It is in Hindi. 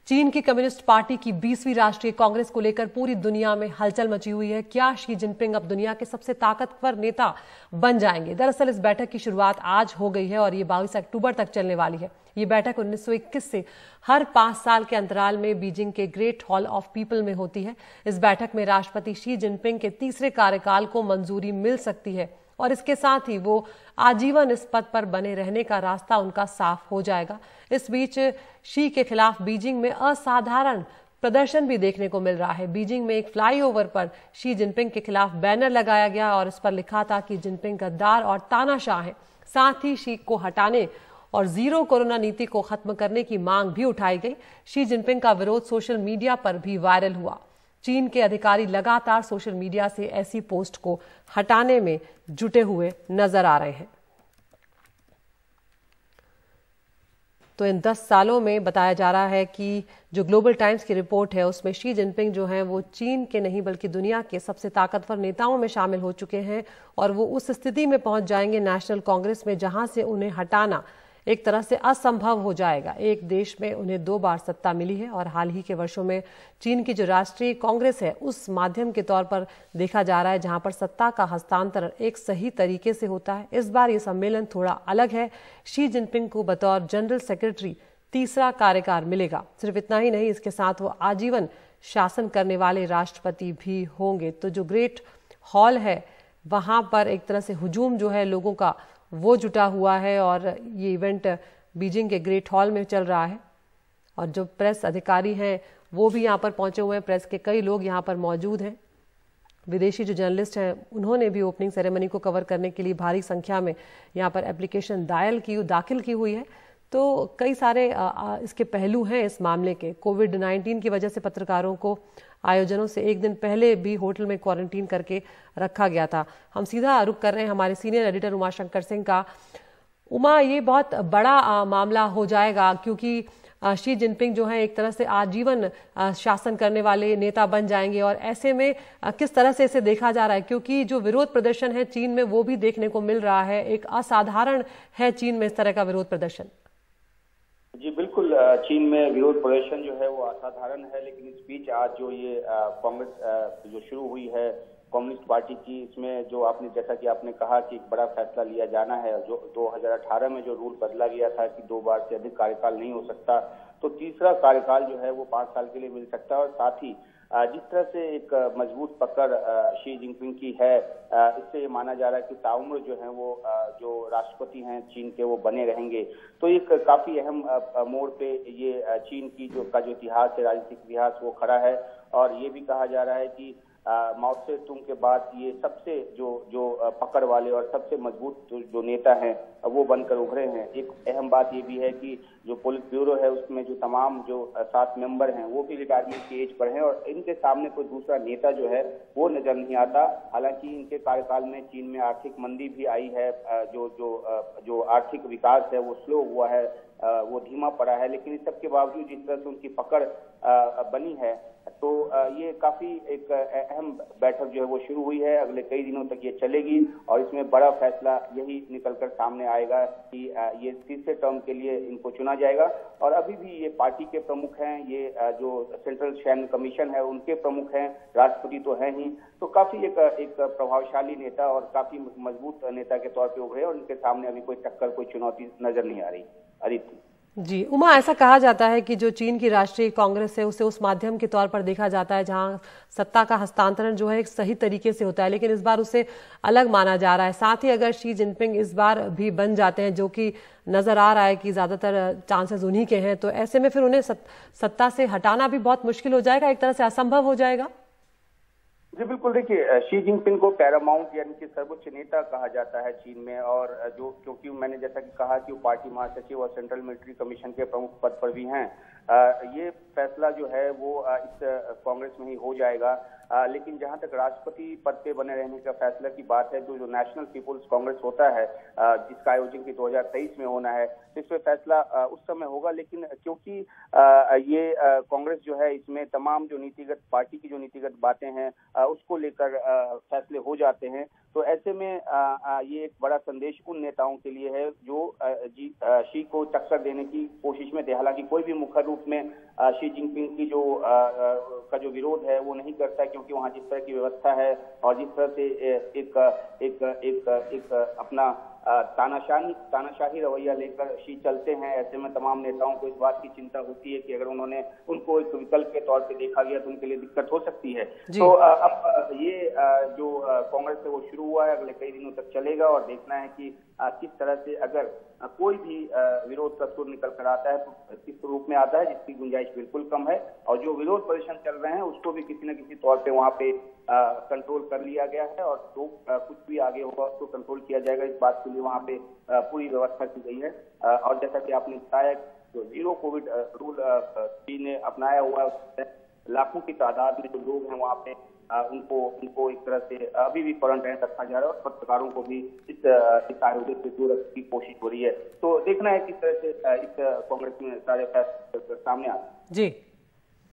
चीन की कम्युनिस्ट पार्टी की 20वीं राष्ट्रीय कांग्रेस को लेकर पूरी दुनिया में हलचल मची हुई है। क्या शी जिनपिंग अब दुनिया के सबसे ताकतवर नेता बन जाएंगे? दरअसल इस बैठक की शुरुआत आज हो गई है और ये 22 अक्टूबर तक चलने वाली है। ये बैठक 1921 से हर 5 साल के अंतराल में बीजिंग के ग्रेट हॉल ऑफ पीपल में होती है। इस बैठक में राष्ट्रपति शी जिनपिंग के तीसरे कार्यकाल को मंजूरी मिल सकती है और इसके साथ ही वो आजीवन इस पद पर बने रहने का रास्ता उनका साफ हो जाएगा। इस बीच शी के खिलाफ बीजिंग में असाधारण प्रदर्शन भी देखने को मिल रहा है। बीजिंग में एक फ्लाईओवर पर शी जिनपिंग के खिलाफ बैनर लगाया गया और इस पर लिखा था कि जिनपिंग गद्दार और तानाशाह हैं। साथ ही शी को हटाने और जीरो कोरोना नीति को खत्म करने की मांग भी उठाई गई। शी जिनपिंग का विरोध सोशल मीडिया पर भी वायरल हुआ। चीन के अधिकारी लगातार सोशल मीडिया से ऐसी पोस्ट को हटाने में जुटे हुए नजर आ रहे हैं। तो इन 10 सालों में बताया जा रहा है कि जो ग्लोबल टाइम्स की रिपोर्ट है उसमें शी जिनपिंग जो हैं वो चीन के नहीं बल्कि दुनिया के सबसे ताकतवर नेताओं में शामिल हो चुके हैं और वो उस स्थिति में पहुंच जाएंगे नेशनल कांग्रेस में जहां से उन्हें हटाना एक तरह से असंभव हो जाएगा। एक देश में उन्हें 2 बार सत्ता मिली है और हाल ही के वर्षों में चीन की जो राष्ट्रीय कांग्रेस है उस माध्यम के तौर पर देखा जा रहा है जहां पर सत्ता का हस्तांतरण एक सही तरीके से होता है। इस बार ये सम्मेलन थोड़ा अलग है। शी जिनपिंग को बतौर जनरल सेक्रेटरी तीसरा कार्यकाल मिलेगा। सिर्फ इतना ही नहीं, इसके साथ वो आजीवन शासन करने वाले राष्ट्रपति भी होंगे। तो जो ग्रेट हॉल है वहां पर एक तरह से हुजूम जो है लोगों का वो जुटा हुआ है और ये इवेंट बीजिंग के ग्रेट हॉल में चल रहा है और जो प्रेस अधिकारी हैं वो भी यहाँ पर पहुंचे हुए हैं। प्रेस के कई लोग यहाँ पर मौजूद हैं। विदेशी जो जर्नलिस्ट हैं उन्होंने भी ओपनिंग सेरेमनी को कवर करने के लिए भारी संख्या में यहाँ पर एप्लीकेशन दाखिल की हुई है। तो कई सारे इसके पहलू हैं इस मामले के। कोविड-19 की वजह से पत्रकारों को आयोजनों से एक दिन पहले भी होटल में क्वारंटीन करके रखा गया था। हम सीधा रुख कर रहे हैं हमारे सीनियर एडिटर उमा शंकर सिंह का। उमा, ये बहुत बड़ा मामला हो जाएगा क्योंकि शी जिनपिंग जो है एक तरह से आजीवन शासन करने वाले नेता बन जाएंगे और ऐसे में किस तरह से इसे देखा जा रहा है, क्योंकि जो विरोध प्रदर्शन है चीन में वो भी देखने को मिल रहा है। एक असाधारण है चीन में इस तरह का विरोध प्रदर्शन। जी बिल्कुल, चीन में विरोध प्रदर्शन जो है वो असाधारण है, लेकिन इस बीच आज जो ये कांग्रेस जो शुरू हुई है कम्युनिस्ट पार्टी की, इसमें जो आपने जैसा कि आपने कहा कि एक बड़ा फैसला लिया जाना है। जो 2018 में जो रूल बदला गया था कि 2 बार से अधिक कार्यकाल नहीं हो सकता, तो तीसरा कार्यकाल जो है वो 5 साल के लिए मिल सकता है। और साथ ही जिस तरह से एक मजबूत पकड़ शी जिनपिंग की है, इससे ये माना जा रहा है कि ताउम्र जो है वो जो राष्ट्रपति हैं चीन के वो बने रहेंगे। तो एक काफी अहम मोड़ पे ये चीन की जो इतिहास है, राजनीतिक इतिहास, वो खड़ा है। और ये भी कहा जा रहा है कि माओ से तुंग के बाद ये सबसे जो पकड़ वाले और सबसे मजबूत जो नेता हैं वो बनकर उभरे हैं। एक अहम बात ये भी है कि जो पोलिट ब्यूरो है उसमें जो तमाम जो 7 मेंबर हैं वो भी रिटायरमेंट की एज पर हैं और इनके सामने कोई दूसरा नेता जो है वो नजर नहीं आता। हालांकि इनके कार्यकाल में चीन में आर्थिक मंदी भी आई है, जो आर्थिक विकास है वो स्लो हुआ है, वो धीमा पड़ा है, लेकिन इस सब के बावजूद जिस तरह से उनकी पकड़ बनी है, तो ये काफी एक अहम बैठक जो है वो शुरू हुई है। अगले कई दिनों तक ये चलेगी और इसमें बड़ा फैसला यही निकलकर सामने आएगा कि ये तीसरे टर्म के लिए इनको चुना जाएगा। और अभी भी ये पार्टी के प्रमुख हैं, ये जो सेंट्रल शैन कमीशन है उनके प्रमुख हैं, राष्ट्रपति तो है ही। तो काफी एक प्रभावशाली नेता और काफी मजबूत नेता के तौर पर उभरे और उनके सामने अभी कोई टक्कर, कोई चुनौती नजर नहीं आ रही। अदिति जी उमा, ऐसा कहा जाता है कि जो चीन की राष्ट्रीय कांग्रेस है उसे उस माध्यम के तौर पर देखा जाता है जहां सत्ता का हस्तांतरण जो है एक सही तरीके से होता है, लेकिन इस बार उसे अलग माना जा रहा है। साथ ही अगर शी जिनपिंग इस बार भी बन जाते हैं, जो कि नजर आ रहा है कि ज्यादातर चांसेस उन्हीं के हैं, तो ऐसे में फिर उन्हें सत्ता से हटाना भी बहुत मुश्किल हो जाएगा, एक तरह से असंभव हो जाएगा। जी बिल्कुल, देखिए शी जिनपिंग को पैरामाउंट यानी कि सर्वोच्च नेता कहा जाता है चीन में। और जो क्योंकि मैंने जैसा कि कहा कि वो पार्टी महासचिव और सेंट्रल मिलिट्री कमीशन के प्रमुख पद पर भी हैं, ये फैसला जो है वो इस कांग्रेस में ही हो जाएगा। लेकिन जहां तक राष्ट्रपति पद पे बने रहने का फैसला की बात है, जो नेशनल पीपुल्स कांग्रेस होता है जिसका आयोजन की 2023 में होना है, तो इस पे फैसला उस समय होगा। लेकिन क्योंकि ये कांग्रेस जो है इसमें तमाम जो नीतिगत पार्टी की जो नीतिगत बातें हैं उसको लेकर फैसले हो जाते हैं, तो ऐसे में ये एक बड़ा संदेश उन नेताओं के लिए है जो शी को टक्कर देने की कोशिश में थे। हालांकि कोई भी मुखर रूप में शी जिनपिंग की जो का जो विरोध है वो नहीं करता है, क्योंकि वहाँ जिस तरह की व्यवस्था है और जिस तरह से एक एक एक, एक अपना तानाशाही रवैया लेकर शी चलते हैं, ऐसे में तमाम नेताओं को इस बात की चिंता होती है कि अगर उनको एक विकल्प के तौर पे देखा गया तो उनके लिए दिक्कत हो सकती है। तो अब ये जो कांग्रेस है वो शुरू हुआ है, अगले कई दिनों तक चलेगा और देखना है कि किस तरह से अगर कोई भी विरोध का सुर निकल कर आता है तो किस रूप में आता है, जिसकी गुंजाइश बिल्कुल कम है। और जो विरोध प्रदर्शन चल रहे हैं उसको भी किसी न किसी तौर पे वहाँ पे कंट्रोल कर लिया गया है और जो कुछ भी आगे होगा उसको कंट्रोल किया जाएगा। इस बात के लिए वहाँ पे पूरी व्यवस्था की गई है। और जैसा कि आपने बताया जो जीरो कोविड रूल चीन ने अपनाया हुआ है, लाखों की तादाद में जो लोग हैं वहाँ पे उनको एक तरह से अभी भी क्वारंटाइन रखा जा रहा है और पत्रकारों को भी इस आयोजन से दूर रखने की कोशिश हो रही है। तो देखना है किस तरह से इस कांग्रेस में सारे फैसले सामने आते हैं। जी।